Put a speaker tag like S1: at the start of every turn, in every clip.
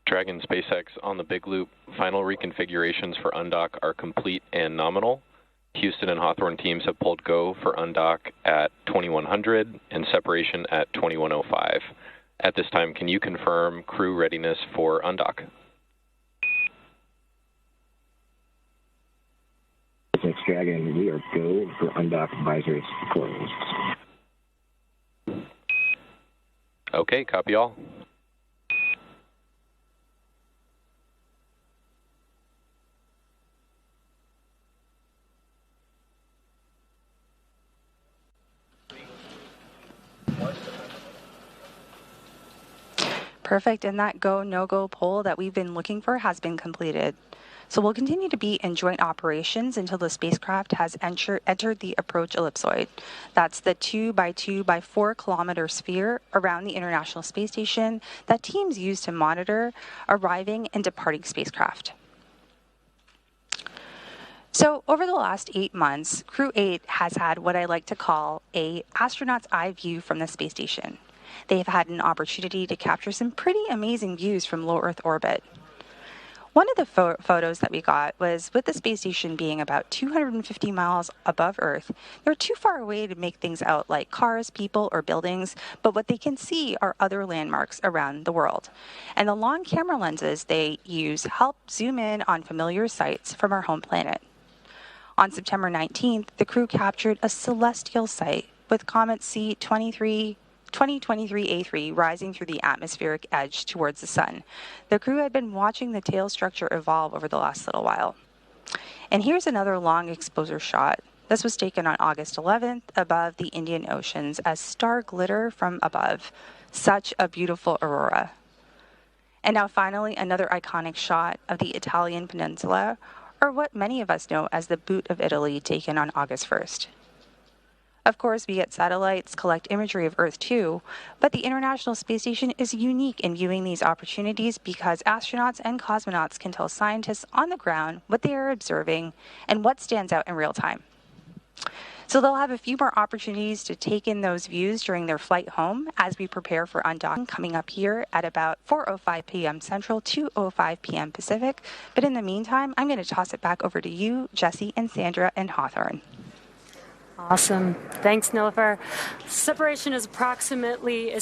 S1: Dragon SpaceX on the Big Loop, final reconfigurations for undock are complete and nominal. Houston and Hawthorne teams have pulled go for undock at 2100 and separation at 2105. At this time, can you confirm crew readiness for undock?
S2: SpaceX Dragon, we are go for undock, visors closed.
S1: Okay, copy all.
S3: Perfect, and that go, no-go poll that we've been looking for has been completed. So we'll continue to be in joint operations until the spacecraft has entered the approach ellipsoid. That's the 2 by 2 by 4 kilometer sphere around the International Space Station that teams use to monitor arriving and departing spacecraft. So over the last 8 months, Crew-8 has had what I like to call a astronaut's eye view from the space station. They've had an opportunity to capture some pretty amazing views from low Earth orbit. One of the photos that we got was with the space station being about 250 miles above Earth. They're too far away to make things out like cars, people, or buildings, but what they can see are other landmarks around the world. And the long camera lenses they use help zoom in on familiar sights from our home planet. On September 19th, the crew captured a celestial sight with comet C2023A3 rising through the atmospheric edge towards the sun. The crew had been watching the tail structure evolve over the last little while. And here's another long exposure shot. This was taken on August 11th above the Indian Oceans as star glitter from above. Such a beautiful aurora. And now finally, another iconic shot of the Italian peninsula, or what many of us know as the Boot of Italy, taken on August 1st. Of course, we get satellites collect imagery of Earth too, but the International Space Station is unique in viewing these opportunities because astronauts and cosmonauts can tell scientists on the ground what they are observing and what stands out in real time. So they'll have a few more opportunities to take in those views during their flight home as we prepare for undocking coming up here at about 4:05 p.m. Central, 2:05 p.m. Pacific. But in the meantime, I'm going to toss it back over to you, Jesse, and Sandra, and Hawthorne.
S4: Awesome. Thanks, Nilofer. Separation is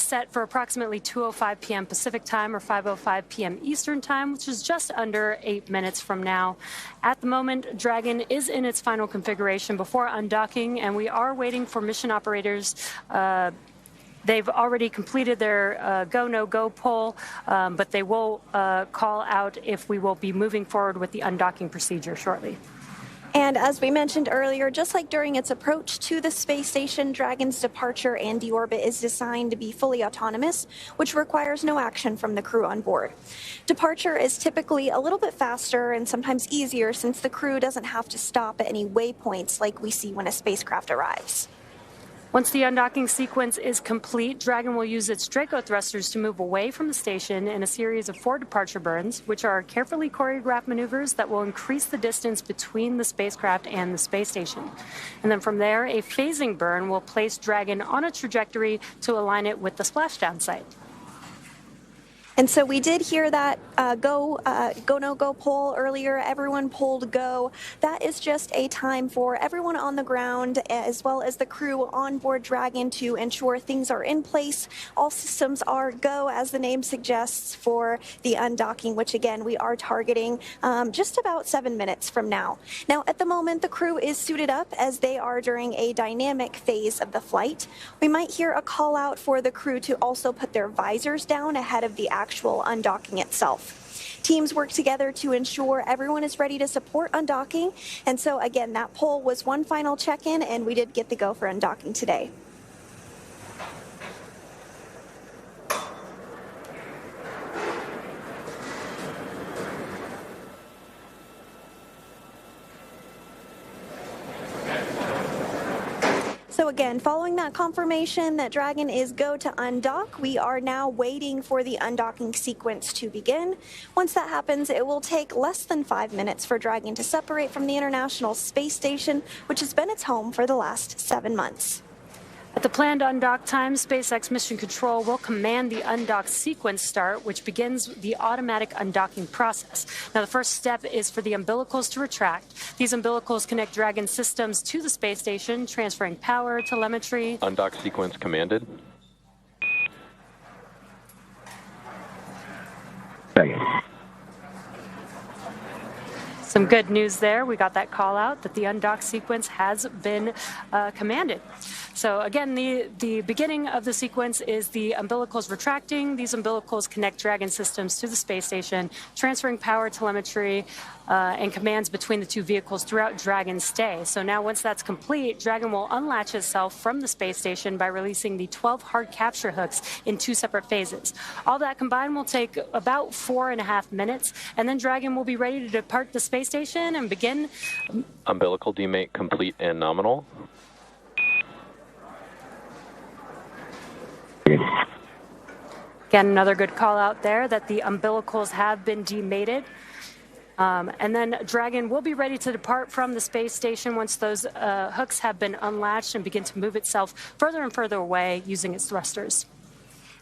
S4: set for approximately 2:05 p.m. Pacific time or 5:05 p.m. Eastern time, which is just under 8 minutes from now. At the moment, Dragon is in its final configuration before undocking, and we are waiting for mission operators. They've already completed their go, no-go poll, but they will call out if we will be moving forward with the undocking procedure shortly.
S5: And as we mentioned earlier, just like during its approach to the space station, Dragon's departure and deorbit is designed to be fully autonomous, which requires no action from the crew on board. Departure is typically a little bit faster and sometimes easier since the crew doesn't have to stop at any waypoints like we see when a spacecraft arrives.
S4: Once the undocking sequence is complete, Dragon will use its Draco thrusters to move away from the station in a series of 4 departure burns, which are carefully choreographed maneuvers that will increase the distance between the spacecraft and the space station. And then from there, a phasing burn will place Dragon on a trajectory to align it with the splashdown site.
S5: And so we did hear that go, no-go poll earlier. Everyone polled go. That is just a time for everyone on the ground as well as the crew on board Dragon to ensure things are in place. All systems are go, as the name suggests, for the undocking, which again, we are targeting just about 7 minutes from now. Now, at the moment, the crew is suited up as they are during a dynamic phase of the flight. We might hear a call out for the crew to also put their visors down ahead of the actual undocking itself. Teams work together to ensure everyone is ready to support undocking. And so again, that poll was one final check-in, and we did get the go for undocking today. So again, following that confirmation that Dragon is go to undock, we are now waiting for the undocking sequence to begin. Once that happens, it will take less than 5 minutes for Dragon to separate from the International Space Station, which has been its home for the last 7 months.
S4: At the planned undock time, SpaceX Mission Control will command the undock sequence start, which begins the automatic undocking process. Now, the first step is for the umbilicals to retract. These umbilicals connect Dragon systems to the space station, transferring power, telemetry.
S1: Undock sequence commanded.
S2: Second.
S4: Some good news there. We got that call out that the undock sequence has been commanded. So again, the beginning of the sequence is the umbilicals retracting. These umbilicals connect Dragon systems to the space station, transferring power, telemetry, and commands between the two vehicles throughout Dragon's stay. So now once that's complete, Dragon will unlatch itself from the space station by releasing the 12 hard capture hooks in 2 separate phases. All that combined will take about 4.5 minutes, and then Dragon will be ready to depart the space station and begin.
S1: Umbilical demate complete and nominal.
S4: Again, another good call out there that the umbilicals have been demated. And then Dragon will be ready to depart from the space station once those hooks have been unlatched and begin to move itself further and further away using its thrusters.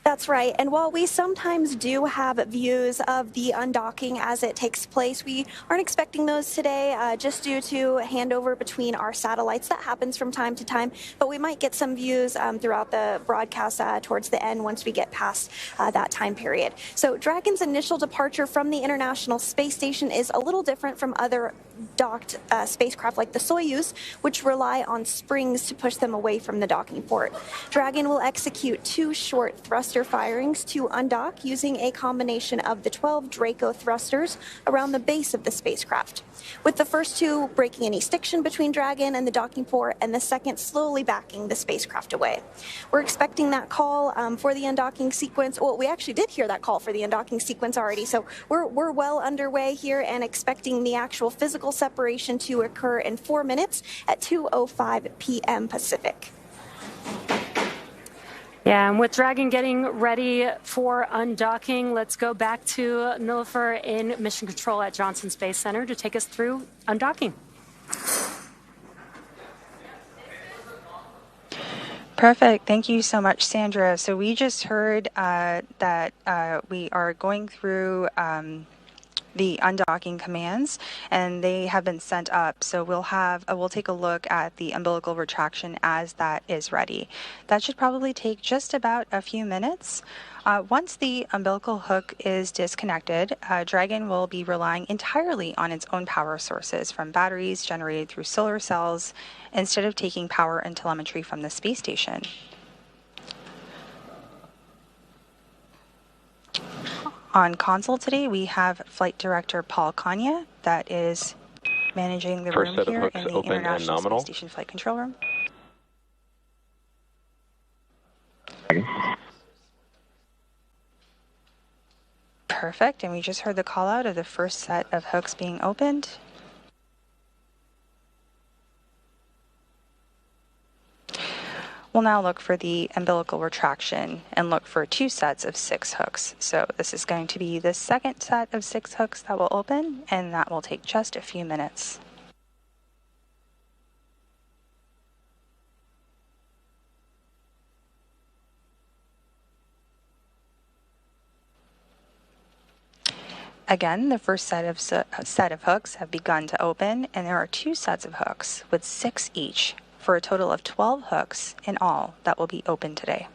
S5: That's right. And while we sometimes do have views of the undocking as it takes place, we aren't expecting those today just due to handover between our satellites. That happens from time to time, but we might get some views throughout the broadcast towards the end once we get past that time period. So Dragon's initial departure from the International Space Station is a little different from other docked spacecraft like the Soyuz, which rely on springs to push them away from the docking port. Dragon will execute 2 short thruster firings to undock using a combination of the 12 Draco thrusters around the base of the spacecraft, with the first 2 breaking any stiction between Dragon and the docking port, and the second slowly backing the spacecraft away. We're expecting that call for the undocking sequence. Well, we actually did hear that call for the undocking sequence already, so we're well underway here and expecting the actual physical separation to occur in 4 minutes at 2:05 p.m. Pacific.
S4: Yeah, and with Dragon getting ready for undocking, let's go back to Nilofer in Mission Control at Johnson Space Center to take us through undocking.
S3: Perfect. Thank you so much, Sandra. So we just heard that we are going through the undocking commands, and they have been sent up. So we'll take a look at the umbilical retraction as that is ready. That should probably take just about a few minutes. Once the umbilical hook is disconnected, Dragon will be relying entirely on its own power sources from batteries generated through solar cells instead of taking power and telemetry from the space station. On console today, we have Flight Director Paul Kanya that is managing the room here in the International Space Station Flight Control Room. Perfect, and we just heard the call out of the first set of hooks being opened. We'll now look for the umbilical retraction and look for 2 sets of 6 hooks. So this is going to be the second set of 6 hooks that will open, and that will take just a few minutes. Again, the first set of hooks have begun to open, and there are 2 sets of hooks with 6 each, for a total of 12 hooks in all that will be open today.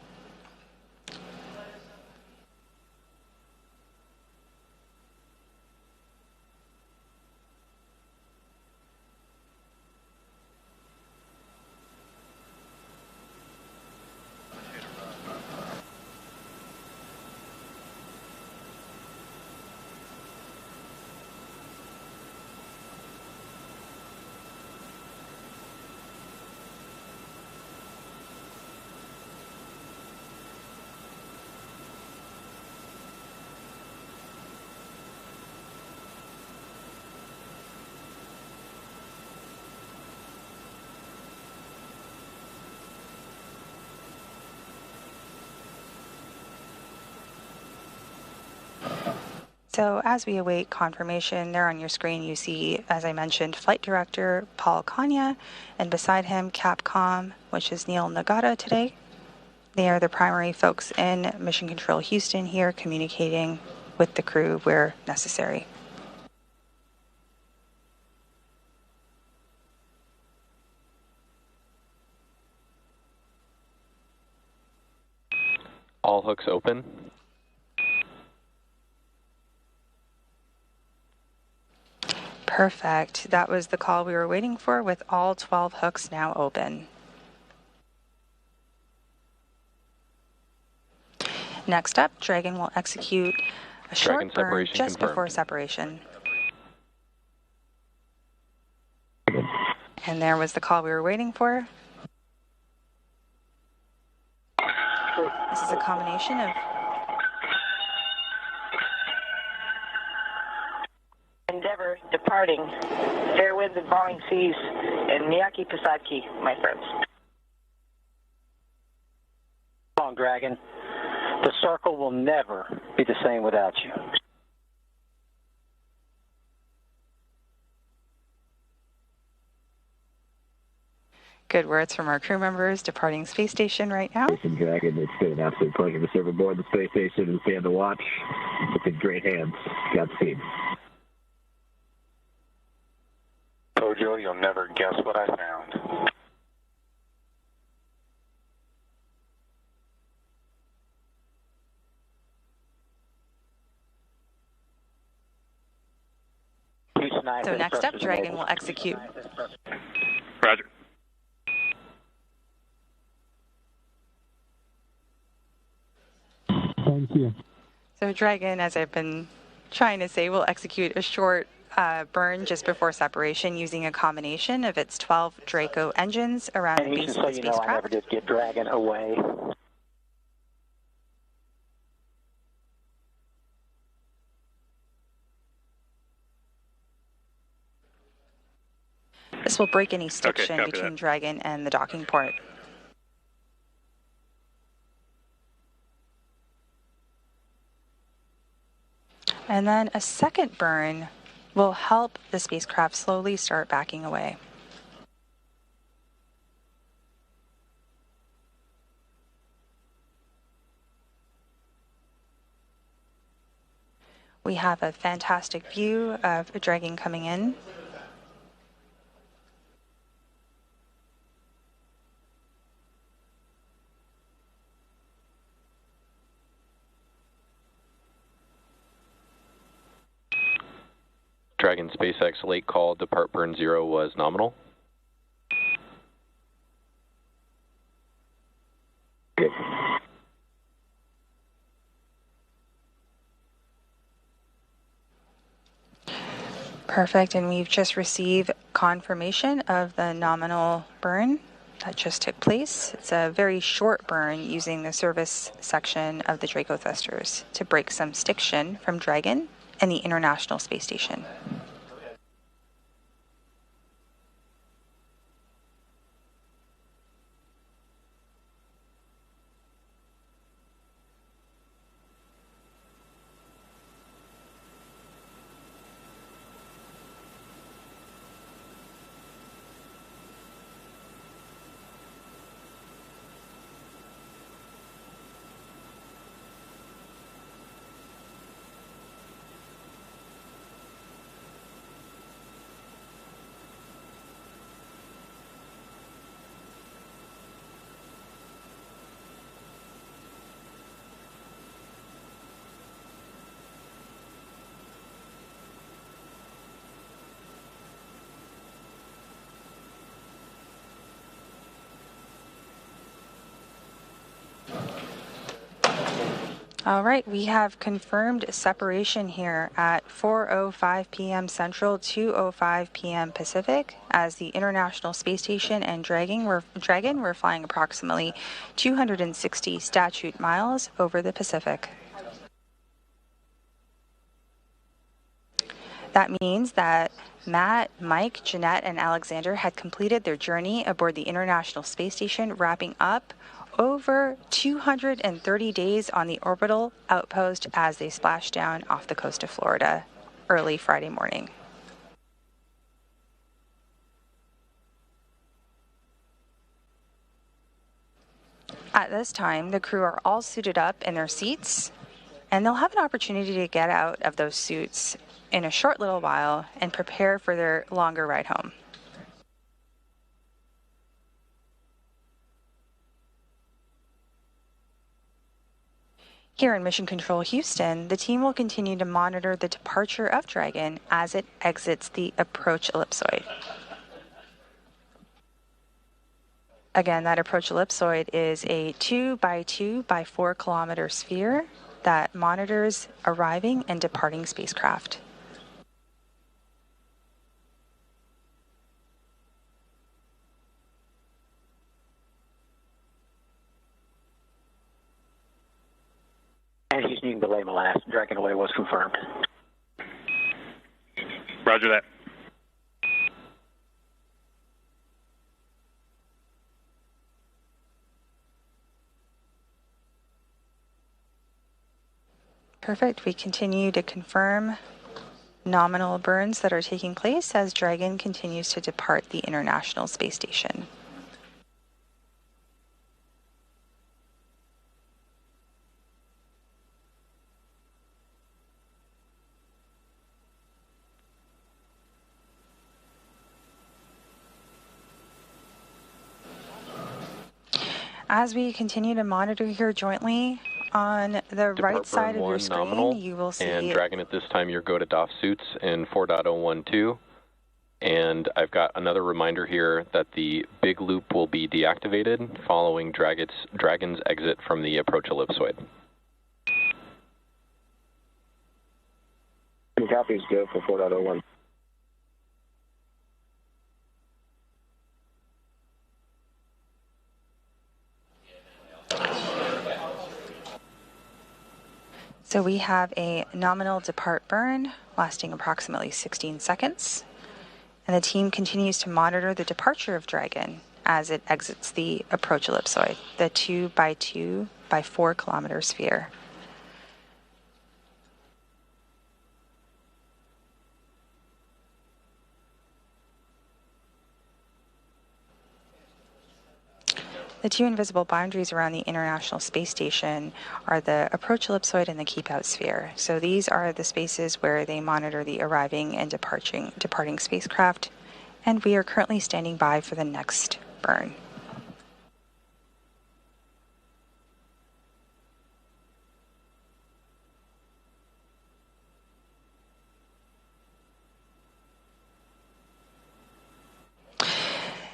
S3: So as we await confirmation, there on your screen you see, as I mentioned, Flight Director Paul Kanya, and beside him Capcom, which is Neil Nagata today. They are the primary folks in Mission Control Houston here communicating with the crew where necessary.
S1: All hooks open.
S3: Perfect. That was the call we were waiting for, with all 12 hooks now open. Next up, Dragon will execute a short burn just before separation. And there was the call we were waiting for. This is a combination of
S6: Endeavour departing, fair winds and falling seas, and Miyaki Pisaki, my friends.
S7: Come on, Dragon. The circle will never be the same without you.
S3: good words from our crew members departing space station right now.
S2: Dragon, it's been an absolute pleasure to serve aboard the space station and stand to watch. It's in great hands. Godspeed.
S8: Tojo, you'll never guess what I found.
S3: So next up, Dragon will execute.
S8: Roger.
S9: Thank you.
S3: So Dragon, as I've been trying to say, will execute a short burn just before separation using a combination of its 12 Draco engines around the base of the spacecraft.
S7: I never did get Dragon away.
S3: This will break any stiction between Dragon and the docking port. And then a second burn will help the spacecraft slowly start backing away. We have a fantastic view of Dragon coming in.
S1: Dragon SpaceX late call depart burn 0 was nominal.
S3: Perfect, and we've just received confirmation of the nominal burn that just took place. It's a very short burn using the service section of the Draco thrusters to break some stiction from Dragon and the International Space Station. All right, we have confirmed separation here at 4:05 p.m. Central, 2:05 p.m. Pacific, as the International Space Station and Dragon were flying approximately 260 statute miles over the Pacific. That means that Matt, Mike, Jeanette, and Alexander had completed their journey aboard the International Space Station, wrapping up over 230 days on the orbital outpost as they splash down off the coast of Florida early Friday morning. At this time, the crew are all suited up in their seats, and they'll have an opportunity to get out of those suits in a short little while and prepare for their longer ride home. Here in Mission Control Houston, the team will continue to monitor the departure of Dragon as it exits the approach ellipsoid. Again, that approach ellipsoid is a 2 by 2 by 4 kilometer sphere that monitors arriving and departing spacecraft.
S7: And Houston, you can belay my last. Dragon away was confirmed.
S8: Roger that.
S3: Perfect. We continue to confirm nominal burns that are taking place as Dragon continues to depart the International Space Station. As we continue to monitor here jointly, on the right side of your screen,
S1: nominal,
S3: you will see...
S1: And Dragon, at this time, your go to DOF suits in 4.012. And I've got another reminder here that the big loop will be deactivated following Dragon's exit from the approach ellipsoid.
S2: Copies go for 4.01.
S3: So we have a nominal depart burn lasting approximately 16 seconds. And the team continues to monitor the departure of Dragon as it exits the approach ellipsoid, the 2 by 2 by 4 kilometer sphere. The two invisible boundaries around the International Space Station are the approach ellipsoid and the keep-out sphere. So these are the spaces where they monitor the arriving and departing spacecraft, and we are currently standing by for the next burn.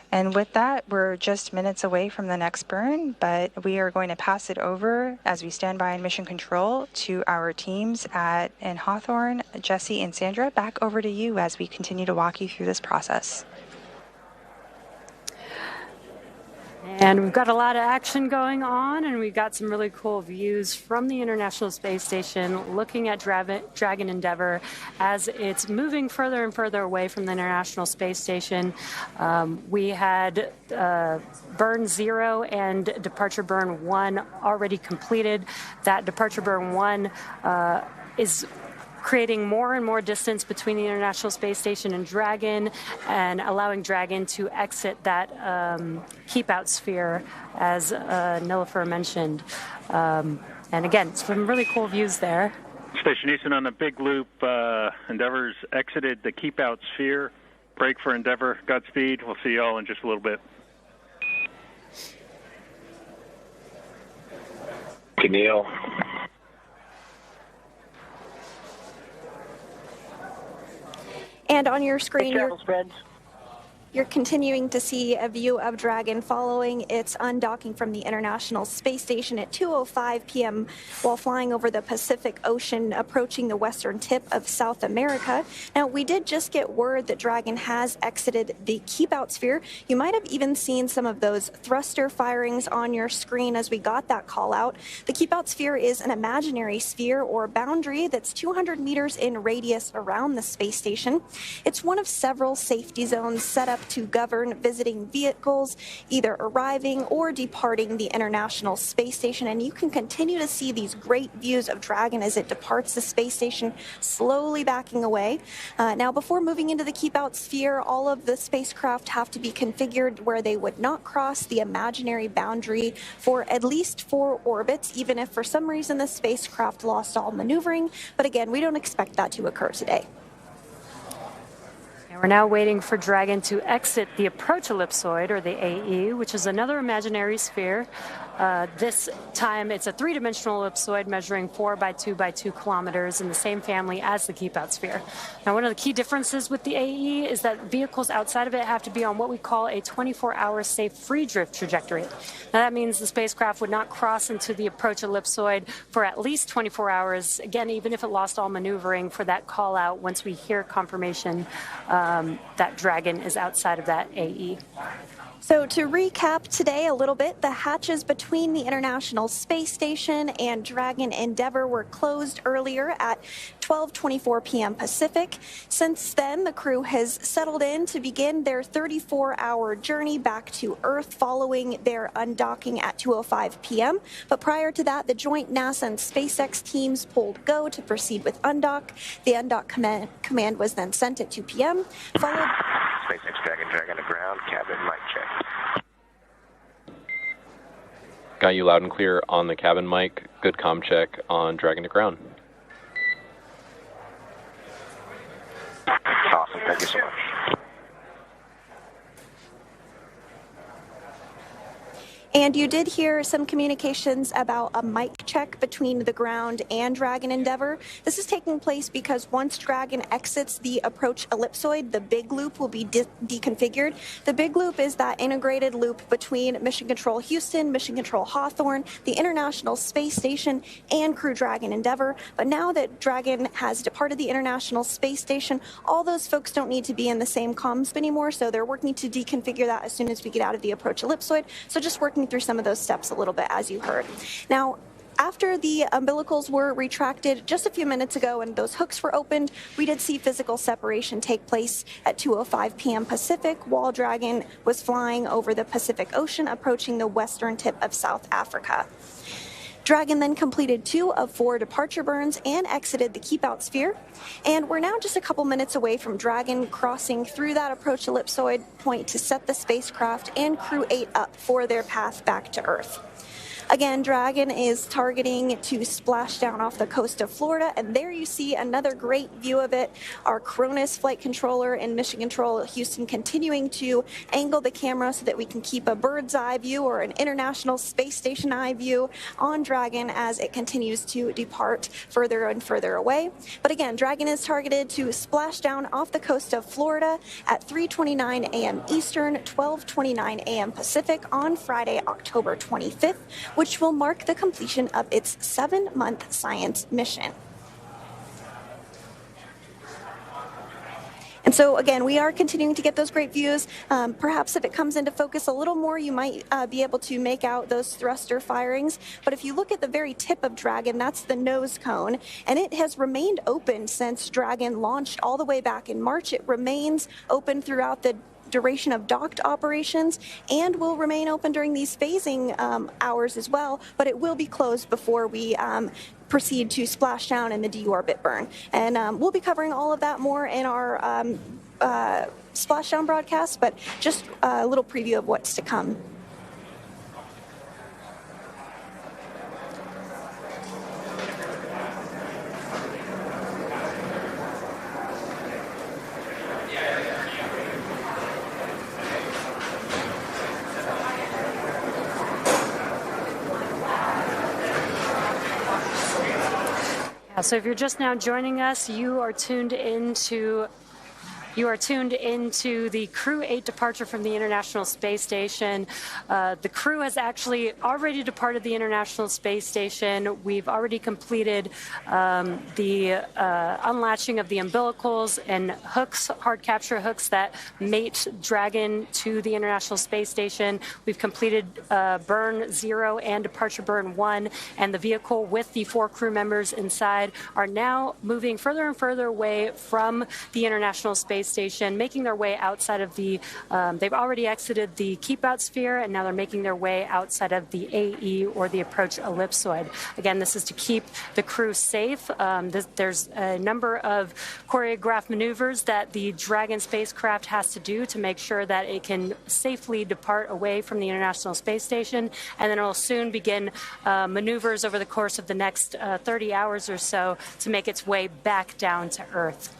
S3: And with that, we're just minutes away from the next burn, but we are going to pass it over as we stand by in mission control to our teams in Hawthorne, Jesse, and Sandra. Back over to you as we continue to walk you through this process.
S4: And we've got a lot of action going on, and we've got some really cool views from the International Space Station looking at Dragon Endeavour as it's moving further and further away from the International Space Station. We had burn 0 and departure burn 1 already completed. That departure burn 1 is creating more and more distance between the International Space Station and Dragon, and allowing Dragon to exit that keep-out sphere, as Nilofer mentioned. And again, some really cool views there.
S8: Station Houston, on the big loop, Endeavour's exited the keep-out sphere. Break for Endeavour. Godspeed. We'll see you all in just a little bit.
S2: Neil.
S5: And on your screen, you're continuing to see a view of Dragon following its undocking from the International Space Station at 2:05 p.m. while flying over the Pacific Ocean, approaching the western tip of South America. Now, we did just get word that Dragon has exited the keep-out sphere. You might have even seen some of those thruster firings on your screen as we got that call out. The keep-out sphere is an imaginary sphere or boundary that's 200 meters in radius around the space station. It's one of several safety zones set up to govern visiting vehicles either arriving or departing the International Space Station. And you can continue to see these great views of Dragon as it departs the space station, slowly backing away. Now, before moving into the keep out sphere, all of the spacecraft have to be configured where they would not cross the imaginary boundary for at least 4 orbits, even if for some reason the spacecraft lost all maneuvering. But again, we don't expect that to occur today.
S4: And we're now waiting for Dragon to exit the approach ellipsoid, or the AE, which is another imaginary sphere. This time it's a 3-dimensional ellipsoid measuring 4 by 2 by 2 kilometers in the same family as the keep-out sphere. Now, one of the key differences with the AE is that vehicles outside of it have to be on what we call a 24-hour safe free drift trajectory. Now, that means the spacecraft would not cross into the approach ellipsoid for at least 24 hours, again, even if it lost all maneuvering for that call out once we hear confirmation that Dragon is outside of that AE.
S5: So to recap today a little bit, the hatches between the International Space Station and Dragon Endeavour were closed earlier at 12:24 p.m. Pacific. Since then, the crew has settled in to begin their 34-hour journey back to Earth following their undocking at 2:05 p.m. But prior to that, the joint NASA and SpaceX teams pulled go to proceed with undock. The undock command was then sent at 2 p.m. followed
S9: SpaceX Dragon to ground, cabin mic check.
S1: Got you loud and clear on the cabin mic. Good comm check on Dragon to ground.
S9: Awesome, thank you so much.
S5: And you did hear some communications about a mic check between the ground and Dragon Endeavour. This is taking place because once Dragon exits the approach ellipsoid, the big loop will be deconfigured. The big loop is that integrated loop between Mission Control Houston, Mission Control Hawthorne, the International Space Station, and Crew Dragon Endeavour. But now that Dragon has departed the International Space Station, all those folks don't need to be in the same comms anymore, so they're working to deconfigure that as soon as we get out of the approach ellipsoid. So just working through some of those steps a little bit, as you heard. Now, after the umbilicals were retracted just a few minutes ago and those hooks were opened, we did see physical separation take place at 2:05 p.m. Pacific while Dragon was flying over the Pacific Ocean, approaching the western tip of South Africa. Dragon then completed 2 of 4 departure burns and exited the keep-out sphere. And we're now just a couple minutes away from Dragon crossing through that approach ellipsoid point to set the spacecraft and Crew-8 up for their path back to Earth. Again, Dragon is targeting to splash down off the coast of Florida, and there you see another great view of it. Our Cronus flight controller and Mission Control Houston continuing to angle the camera so that we can keep a bird's eye view or an International Space Station eye view on Dragon as it continues to depart further and further away. But again, Dragon is targeted to splash down off the coast of Florida at 3:29 a.m. Eastern, 12:29 a.m. Pacific on Friday, October 25th, which will mark the completion of its 7-month science mission. And so, again, we are continuing to get those great views. Perhaps if it comes into focus a little more, you might be able to make out those thruster firings. But if you look at the very tip of Dragon, that's the nose cone, and it has remained open since Dragon launched all the way back in March. It remains open throughout the duration of docked operations and will remain open during these phasing hours as well, but it will be closed before we proceed to splash down in the deorbit burn. And we'll be covering all of that more in our splashdown broadcast, but just a little preview of what's to come.
S4: So if you're just now joining us, you are tuned into the Crew-8 departure from the International Space Station. The crew has actually already departed the International Space Station. We've already completed the unlatching of the umbilicals and hooks, hard capture hooks that mate Dragon to the International Space Station. We've completed burn 0 and departure burn 1, and the vehicle with the 4 crew members inside are now moving further and further away from the International Space Space Station, making their way outside of the, they've already exited the keep out sphere, and now they're making their way outside of the AE, or the approach ellipsoid. Again, this is to keep the crew safe. There's a number of choreographed maneuvers that the Dragon spacecraft has to do to make sure that it can safely depart away from the International Space Station, and then it will soon begin maneuvers over the course of the next 30 hours or so to make its way back down to Earth.